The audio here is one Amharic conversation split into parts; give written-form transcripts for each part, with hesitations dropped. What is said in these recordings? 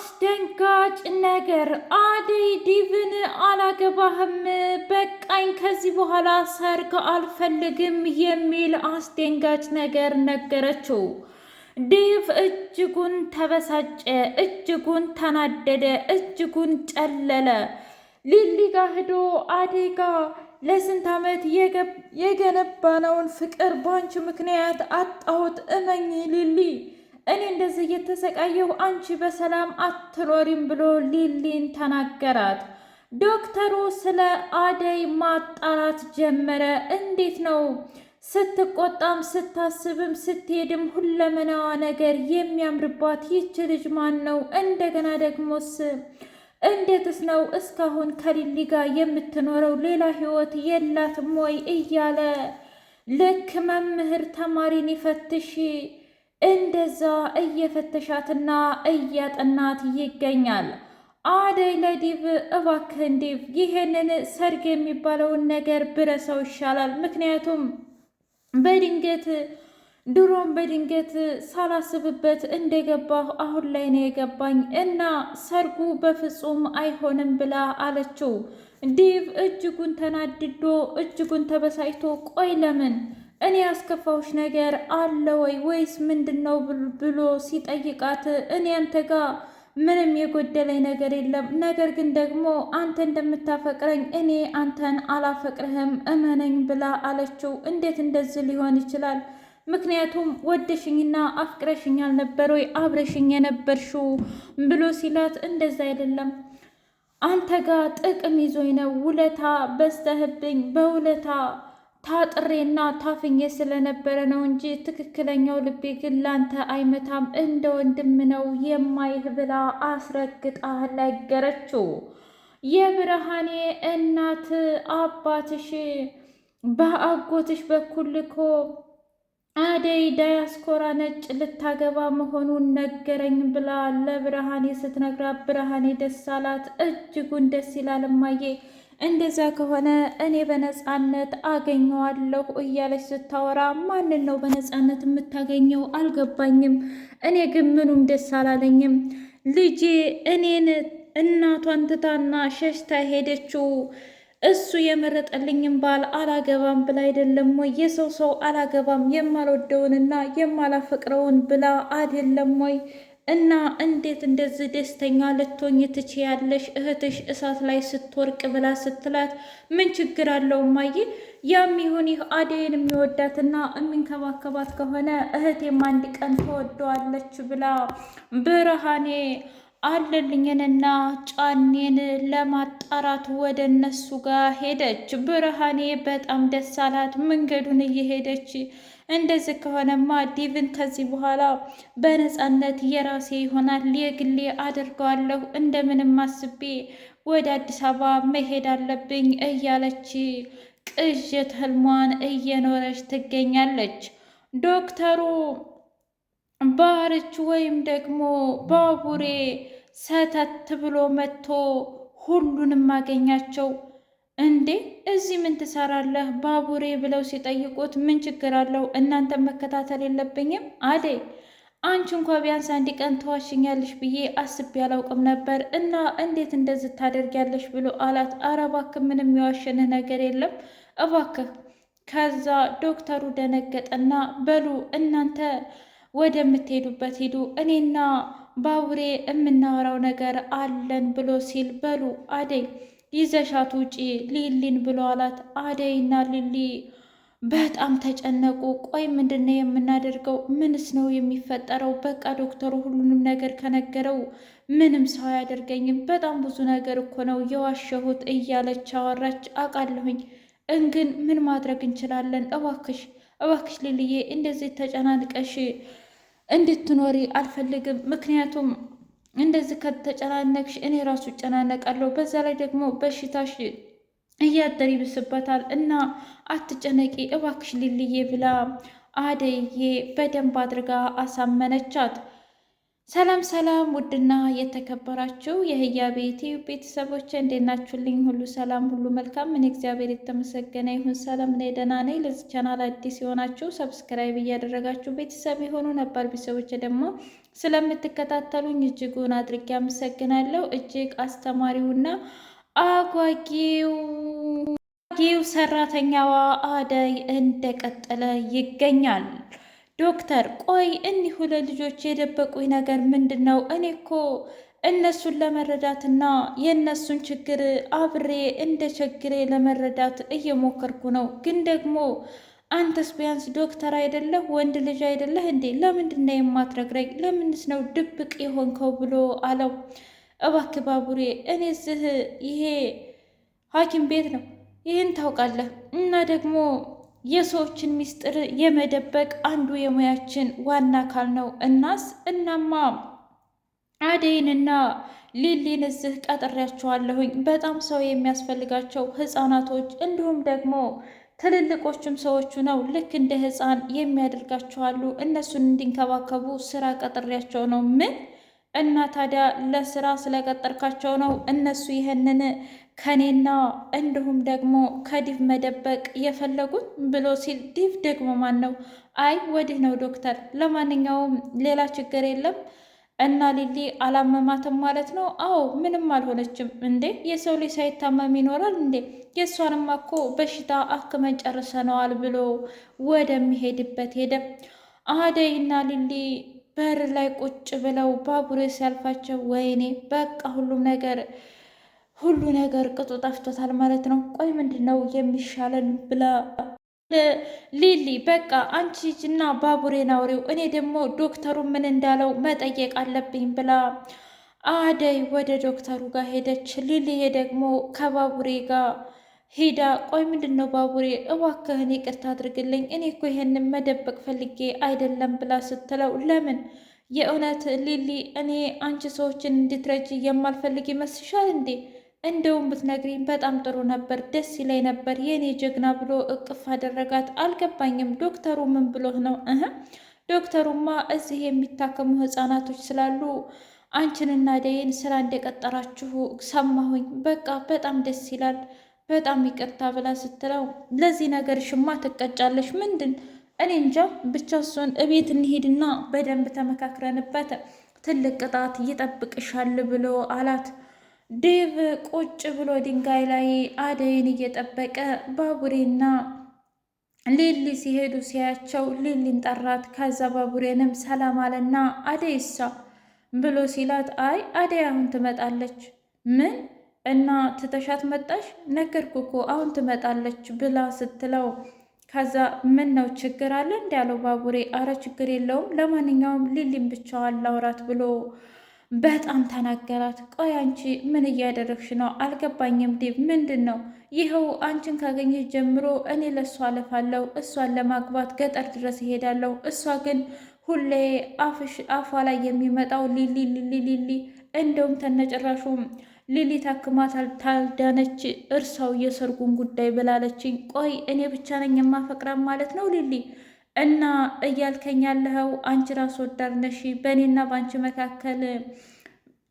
አስደንጋጭ ነገር! አደይ ዲቭን አላገባህም፣ በቃኝ፣ ከዚህ በኋላ ሰርግ አልፈልግም የሚል አስደንጋጭ ነገር ነገረችው። ዲቭ እጅጉን ተበሳጨ፣ እጅጉን ተናደደ፣ እጅጉን ጨለለ። ሊሊ ጋ ሂዶ አደይ ጋ ለስንት ዓመት የገነባነውን ፍቅር ባንቺ ምክንያት አጣሁት፣ እመኝ ሊሊ፣ እኔ እንደዚህ እየተሰቃየሁ አንቺ በሰላም አትኖሪም ብሎ ሊሊን ተናገራት። ዶክተሩ ስለ አደይ ማጣራት ጀመረ። እንዴት ነው ስትቆጣም ስታስብም ስትሄድም ሁለመናዋ ነገር የሚያምርባት ይች ልጅ ማን ነው? እንደገና ደግሞስ እንዴትስ ነው እስካሁን ከሊሊ ጋር የምትኖረው? ሌላ ህይወት የላትም ወይ? እያለ ልክ መምህር ተማሪን ይፈትሽ እንደዛ እየፈተሻትና እያጠናት ይገኛል። አደይ ለዲቭ እባክህን ዲቭ ይሄንን ሰርግ የሚባለውን ነገር ብረሰው ይሻላል። ምክንያቱም በድንገት ሳላስብበት እንደገባሁ አሁን ላይ ነው የገባኝ እና ሰርጉ በፍጹም አይሆንም ብላ አለችው። ዲቭ እጅጉን ተናድዶ እጅጉን ተበሳጭቶ ቆይ ለምን እኔ ያስከፋውሽ ነገር አለ ወይ ወይስ ምንድን ነው ብሎ ሲጠይቃት እኔ አንተ ጋር ምንም የጎደለኝ ነገር የለም፣ ነገር ግን ደግሞ አንተ እንደምታፈቅረኝ እኔ አንተን አላፈቅርህም እመነኝ ብላ አለችው። እንዴት እንደዚህ ሊሆን ይችላል? ምክንያቱም ወደሽኝና አፍቅረሽኝ አልነበር ወይ አብረሽኝ የነበርሽው ብሎ ሲላት እንደዛ አይደለም፣ አንተ ጋር ጥቅም ይዞኝ ነው፣ ውለታ በስተህብኝ በውለታ ታጥሬና ታፍኜ ስለነበረ ነው እንጂ ትክክለኛው ልቤ ግን ላንተ አይመታም፣ እንደ ወንድም ነው የማይህ ብላ አስረግጣ ነገረችው። የብርሃኔ እናት አባትሽ በአጎትሽ በኩል ልኮ አደይ ዳያስፖራ ነጭ ልታገባ መሆኑን ነገረኝ ብላ ለብርሃኔ ስትነግራት ብርሃኔ ደስ አላት። እጅጉን ደስ ይላል እማዬ፣ እንደዛ ከሆነ እኔ በነፃነት አገኘዋለሁ እያለች ስታወራ፣ ማንን ነው በነፃነት የምታገኘው አልገባኝም። እኔ ግን ምኑም ደስ አላለኝም። ልጄ እኔን እናቷን ትታና ሸሽታ ሄደችው እሱ የመረጠልኝም ባል አላገባም ብላ አይደለም ወይ? የሰው አላገባም የማልወደውንና የማላፈቅረውን ብላ አይደለም ወይ? እና እንዴት እንደዚህ ደስተኛ ልትሆኝ ትችያለሽ? እህትሽ እሳት ላይ ስትወርቅ ብላ ስትላት ምን ችግር አለው እማዬ? ያም ይሁን ይህ አደይን የሚወዳትና የሚንከባከባት ከሆነ እህቴም አንድ ቀን ትወደዋለች ብላ ብርሃኔ አለልኝንና ጫኔን ለማጣራት ወደ እነሱ ጋር ሄደች። ብርሃኔ በጣም ደስ አላት መንገዱን እየሄደች። እንደዚህ ከሆነማ ዲቭን ከዚህ በኋላ በነፃነት የራሴ ይሆናል፣ የግሌ አድርገዋለሁ፣ እንደምንም አስቤ ወደ አዲስ አበባ መሄድ አለብኝ እያለች ቅዠት ህልሟን እየኖረች ትገኛለች። ዶክተሩ ባርች ወይም ደግሞ ባቡሬ ሰተት ብሎ መጥቶ ሁሉንም አገኛቸው። እንዴ እዚህ ምን ትሰራለህ ባቡሬ ብለው ሲጠይቁት ምን ችግር አለው? እናንተ መከታተል የለብኝም? አደይ አንቺ እንኳ ቢያንስ አንድ ቀን ተዋሽኛለሽ ብዬ አስቤ አላውቅም ነበር እና እንዴት እንደዚህ ታደርጊያለሽ ብሎ አላት። አረ እባክህ ምንም የዋሸንህ ነገር የለም እባክህ። ከዛ ዶክተሩ ደነገጠና በሉ እናንተ ወደምትሄዱበት ሂዱ፣ እኔና ባቡሬ የምናወራው ነገር አለን ብሎ ሲል በሉ አደይ ይዘሻት ውጪ ሊሊን ብሎ አላት። አደይና ሊሊ በጣም ተጨነቁ። ቆይ ምንድነው የምናደርገው? ምንስ ነው የሚፈጠረው? በቃ ዶክተሩ ሁሉንም ነገር ከነገረው ምንም ሰው አያደርገኝም። በጣም ብዙ ነገር እኮ ነው የዋሸሁት እያለች አወራች። አውቃለሁኝ ግን ምን ማድረግ እንችላለን? እባክሽ ሊልዬ እንደዚህ ተጨናንቀሽ እንድትኖሪ አልፈልግም። ምክንያቱም እንደዚህ ከተጨናነቅሽ እኔ ራሱ እጨናነቃለሁ። በዛ ላይ ደግሞ በሽታሽ እያደር ይብስበታል እና አትጨነቂ እባክሽ ሊልዬ ብላ አደይዬ በደንብ አድርጋ አሳመነቻት። ሰላም ሰላም! ውድና የተከበራችሁ የህያ ቤቴ ቤተሰቦች እንዴት ናችሁልኝ? ሁሉ ሰላም፣ ሁሉ መልካም። እኔ እግዚአብሔር የተመሰገነ ይሁን ሰላም ነኝ፣ ደህና ነኝ። ለዚህ ቻናል አዲስ የሆናችሁ ሰብስክራይብ እያደረጋችሁ ቤተሰብ የሆኑ ነባር ቤተሰቦች ደግሞ ስለምትከታተሉኝ እጅጉን አድርጌ አመሰግናለሁ። እጅግ አስተማሪውና አጓጊው ሰራተኛዋ አደይ እንደቀጠለ ይገኛል። ዶክተር ቆይ እኒህ ሁለት ልጆች የደበቁኝ ነገር ምንድን ነው? እኔ እኮ እነሱን ለመረዳትና የእነሱን ችግር አብሬ እንደ ችግሬ ለመረዳት እየሞከርኩ ነው። ግን ደግሞ አንተስ ቢያንስ ዶክተር አይደለህ? ወንድ ልጅ አይደለህ እንዴ? ለምንድን ነው የማትነግረኝ? ለምንስ ነው ድብቅ የሆንከው? ብሎ አለው። እባክህ ባቡሬ፣ እኔ እዚህ ይሄ ሐኪም ቤት ነው፣ ይህን ታውቃለህ። እና ደግሞ የሰዎችን ምስጢር የመደበቅ አንዱ የሙያችን ዋና አካል ነው። እናማ አደይንና ሊሊን እዚህ ቀጥሬያቸዋለሁኝ። በጣም ሰው የሚያስፈልጋቸው ህፃናቶች እንዲሁም ደግሞ ትልልቆቹም ሰዎቹ ነው። ልክ እንደ ህፃን የሚያደርጋቸዋሉ። እነሱን እንዲንከባከቡ ስራ ቀጥሬያቸው ነው። ምን? እና ታዲያ ለስራ ስለቀጠርካቸው ነው እነሱ ይህንን ከኔና እንዲሁም ደግሞ ከዲቭ መደበቅ የፈለጉት? ብሎ ሲል ዲቭ ደግሞ ማን ነው? አይ ወዲህ ነው ዶክተር። ለማንኛውም ሌላ ችግር የለም እና ሊሊ አላመማትም ማለት ነው? አዎ ምንም አልሆነችም። እንዴ የሰው ልጅ ሳይታመም ይኖራል እንዴ? የእሷንማ እኮ በሽታ አክመን ጨርሰነዋል ብሎ ወደሚሄድበት ሄደ። አደይና ሊሊ በር ላይ ቁጭ ብለው ባቡሬ ሲያልፋቸው ወይኔ በቃ ሁሉ ነገር ቅጡ ጠፍቶታል ማለት ነው። ቆይ ምንድን ነው የሚሻለን ብላ ሊሊ በቃ አንቺ ሂጂና ባቡሬን አውሪው፣ እኔ ደግሞ ዶክተሩ ምን እንዳለው መጠየቅ አለብኝ ብላ አደይ ወደ ዶክተሩ ጋር ሄደች። ሊሊዬ ደግሞ ከባቡሬ ጋር ሂዳ ቆይ ምንድን ነው ባቡሬ፣ እባክህን ይቅርታ አድርግልኝ፣ እኔ እኮ ይሄንን መደበቅ ፈልጌ አይደለም ብላ ስትለው ለምን የእውነት ሊሊ፣ እኔ አንቺ ሰዎችን እንድትረጂ የማልፈልግ ይመስልሻል እንዴ? እንደውም ብትነግሪኝ በጣም ጥሩ ነበር፣ ደስ ይለኝ ነበር የእኔ ጀግና ብሎ እቅፍ አደረጋት። አልገባኝም ዶክተሩ ምን ብሎህ ነው? ዶክተሩማ እዚህ የሚታከሙ ህፃናቶች ስላሉ አንቺንና አደይን ስራ እንደቀጠራችሁ ሰማሁኝ። በቃ በጣም ደስ ይላል፣ በጣም ይቅርታ ብላ ስትለው ለዚህ ነገር ሽማ ትቀጫለሽ። ምንድን? እኔ እንጃ ብቻ እሱን እቤት እንሄድና በደንብ ተመካክረንበት ትልቅ ቅጣት ይጠብቅሻል ብሎ አላት። ዴቭ ቁጭ ብሎ ድንጋይ ላይ አደይን እየጠበቀ ባቡሬና ሊሊ ሲሄዱ ሲያያቸው ሊሊን ጠራት። ከዛ ባቡሬንም ሰላም አለና አደይሳ ብሎ ሲላት አይ አደይ አሁን ትመጣለች። ምን? እና ትተሻት መጣሽ? ነገርኩ እኮ አሁን ትመጣለች ብላ ስትለው ከዛ ምን ነው ችግር አለ እንዳለው ባቡሬ አረ ችግር የለውም፣ ለማንኛውም ሊሊን ብቻዋን ላውራት ብሎ በጣም ተናገራት። ቆይ አንቺ ምን እያደረግሽ ነው? አልገባኝም ዴቭ። ምንድን ነው? ይኸው አንቺን ካገኘች ጀምሮ እኔ ለእሷ አለፋለሁ፣ እሷን ለማግባት ገጠር ድረስ ይሄዳለሁ። እሷ ግን ሁሌ አፏ ላይ የሚመጣው ሊሊ ሊሊ ሊሊ። እንደውም ተነጭራሹ ሊሊ ታክማ ታልዳነች እርሳው የሰርጉን ጉዳይ ብላለችኝ። ቆይ እኔ ብቻ ነኝ የማፈቅራት ማለት ነው ሊሊ? እና እያልከኝ ያለኸው አንቺ ራስ ወዳድ ነሽ፣ በእኔና በአንቺ መካከል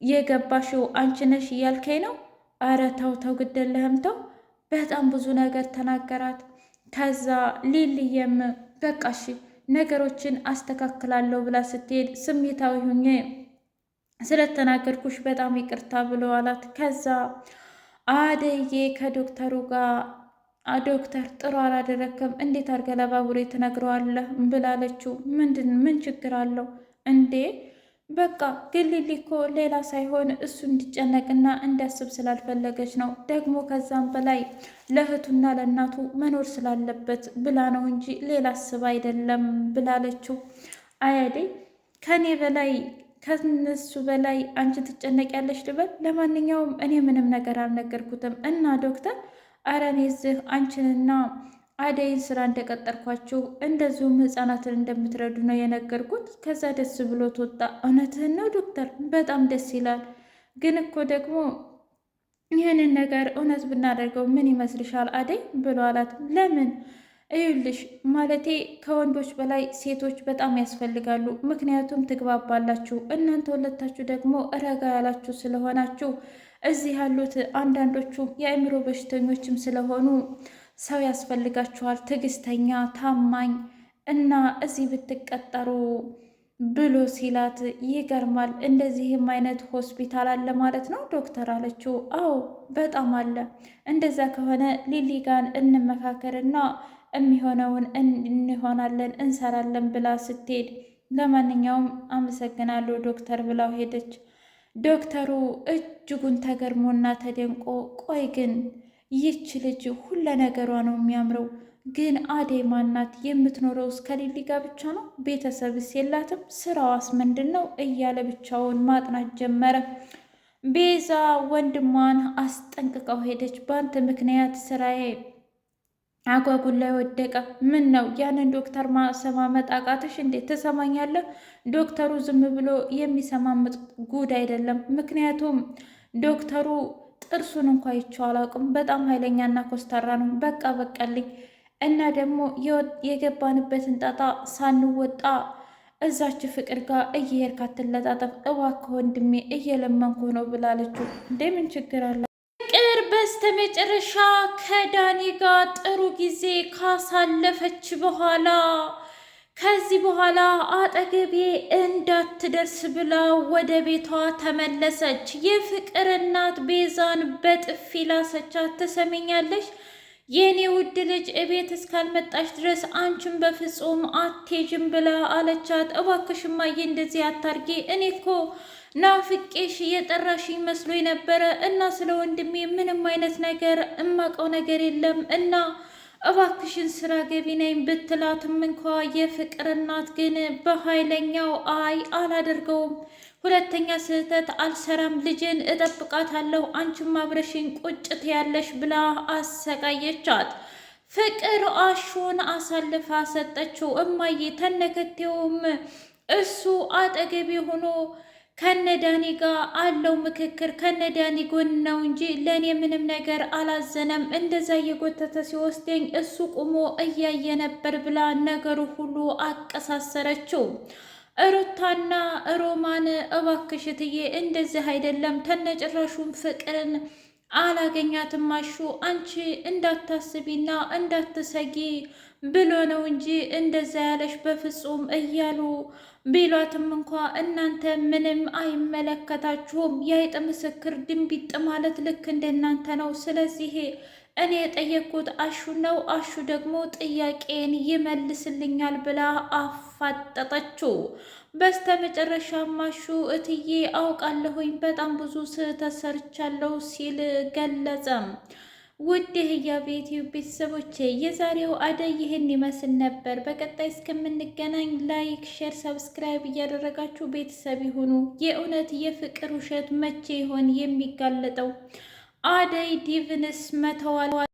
የገባሽው አንቺ ነሽ እያልከኝ ነው? አረ ተው ተው፣ ግደለህም ተው። በጣም ብዙ ነገር ተናገራት። ከዛ ሊልየም በቃ እሺ ነገሮችን አስተካክላለሁ ብላ ስትሄድ ስሜታዊ ሁኜ ስለተናገርኩሽ በጣም ይቅርታ ብሎ አላት። ከዛ አደዬ ከዶክተሩ ጋር ዶክተር ጥሩ አላደረክም፣ እንዴት አድርገህ ለባቡሬ ትነግረዋለህ ብላለችው። ምን ችግር አለው እንዴ? በቃ ግን ሊሊ እኮ ሌላ ሳይሆን እሱ እንዲጨነቅና እንዲያስብ ስላልፈለገች ነው። ደግሞ ከዛም በላይ ለእህቱና ለእናቱ መኖር ስላለበት ብላ ነው እንጂ ሌላ አስብ አይደለም ብላለችው። አያዴ ከኔ በላይ ከነሱ በላይ አንቺ ትጨነቂያለሽ ልበል? ለማንኛውም እኔ ምንም ነገር አልነገርኩትም እና ዶክተር አረ እኔ እዚህ አንቺንና አደይን ስራ እንደቀጠርኳችሁ እንደዚሁም ህፃናትን እንደምትረዱ ነው የነገርኩት። ከዛ ደስ ብሎት ወጣ። እውነትህን ነው ዶክተር፣ በጣም ደስ ይላል። ግን እኮ ደግሞ ይህንን ነገር እውነት ብናደርገው ምን ይመስልሻል አደይ ብሎ አላት። ለምን? እዩልሽ ማለቴ ከወንዶች በላይ ሴቶች በጣም ያስፈልጋሉ። ምክንያቱም ትግባባላችሁ። እናንተ ሁለታችሁ ደግሞ ረጋ ያላችሁ ስለሆናችሁ እዚህ ያሉት አንዳንዶቹም የአእምሮ በሽተኞችም ስለሆኑ ሰው ያስፈልጋችኋል። ትዕግስተኛ፣ ታማኝ እና እዚህ ብትቀጠሩ ብሎ ሲላት ይገርማል፣ እንደዚህም አይነት ሆስፒታል አለ ማለት ነው ዶክተር አለችው። አዎ በጣም አለ። እንደዛ ከሆነ ሊሊ ጋር እንመካከርና የሚሆነውን እንሆናለን እንሰራለን ብላ ስትሄድ፣ ለማንኛውም አመሰግናለሁ ዶክተር ብላው ሄደች። ዶክተሩ እጅጉን ተገርሞና ተደንቆ፣ ቆይ ግን ይች ልጅ ሁለ ነገሯ ነው የሚያምረው፣ ግን አደይ ማናት? የምትኖረው እስከ ሊሊ ጋር ብቻ ነው? ቤተሰብስ የላትም? ስራዋስ ምንድን ነው? እያለ ብቻውን ማጥናት ጀመረ። ቤዛ ወንድሟን አስጠንቅቀው ሄደች። በአንተ ምክንያት ስራዬ አጓጉል ላይ ወደቀ። ምን ነው ያንን ዶክተር ማሰማመጥ አቃተሽ እንዴ? ትሰማኛለህ? ዶክተሩ ዝም ብሎ የሚሰማምጥ ጉድ አይደለም። ምክንያቱም ዶክተሩ ጥርሱን እንኳ ይቼው አላውቅም። በጣም ኃይለኛና ኮስታራ ነው። በቃ በቃልኝ። እና ደግሞ የገባንበትን ጣጣ ሳንወጣ እዛች ፍቅር ጋር እየሄድክ አትለጣጠፍ እባክህ ወንድሜ፣ እየለመንኩ ነው ብላለችው። እንዴ ምን ችግር አለ? ፍቅር በስተመጨረሻ ከዳኒ ጋር ጥሩ ጊዜ ካሳለፈች በኋላ ከዚህ በኋላ አጠገቤ እንዳትደርስ ብላ ወደ ቤቷ ተመለሰች። የፍቅር እናት ቤዛን በጥፊ ላሰቻት። ትሰሚኛለሽ የኔ ውድ ልጅ እቤት እስካልመጣሽ ድረስ አንቺን በፍጹም አትሄጂም ብላ አለቻት። እባክሽ እማዬ እንደዚህ አታርጊ፣ እኔ እኮ ናፍቄሽ የጠራሽኝ መስሎኝ ነበረ እና ስለ ወንድሜ ምንም አይነት ነገር እማቀው ነገር የለም እና እባክሽን ስራ ገቢ ነኝ ብትላትም እንኳ የፍቅር እናት ግን በኃይለኛው አይ አላደርገውም፣ ሁለተኛ ስህተት አልሰራም፣ ልጅን እጠብቃታለሁ፣ አንቺም አብረሽኝ ቁጭት ያለሽ ብላ አሰቃየቻት። ፍቅር አሹን አሳልፋ ሰጠችው። እማዬ ተነከቴውም እሱ አጠገቤ ሆኖ ከነዳኒ ጋር አለው ምክክር ከነዳኒ ጎን ነው እንጂ ለእኔ ምንም ነገር አላዘነም። እንደዛ እየጎተተ ሲወስደኝ እሱ ቁሞ እያየ ነበር ብላ ነገሩ ሁሉ አቀሳሰረችው። ሩታና ሮማን እባክሽ እትዬ እንደዚህ አይደለም፣ ተነጭራሹን ፍቅርን አላገኛትም አሹ አንቺ እንዳታስቢና እንዳትሰጊ ብሎ ነው እንጂ እንደዛ ያለሽ በፍጹም እያሉ ቢሏትም እንኳ እናንተ ምንም አይመለከታችሁም። የአይጥ ምስክር ድንቢጥ ማለት ልክ እንደናንተ ነው። ስለዚህ እኔ የጠየቅኩት አሹ ነው፣ አሹ ደግሞ ጥያቄን ይመልስልኛል ብላ አፋጠጠችው። በስተመጨረሻም አሹ እትዬ አውቃለሁኝ በጣም ብዙ ስህተት ሰርቻለሁ ሲል ገለጸም። ውድ የህያብ ዩቲዩብ ቤተሰቦቼ የዛሬው አደይ ይህን ይመስል ነበር። በቀጣይ እስከምንገናኝ ላይክ፣ ሼር፣ ሰብስክራይብ እያደረጋችሁ ቤተሰብ ይሁኑ። የእውነት የፍቅር ውሸት መቼ ይሆን የሚጋለጠው? አደይ ዲቭንስ መተዋል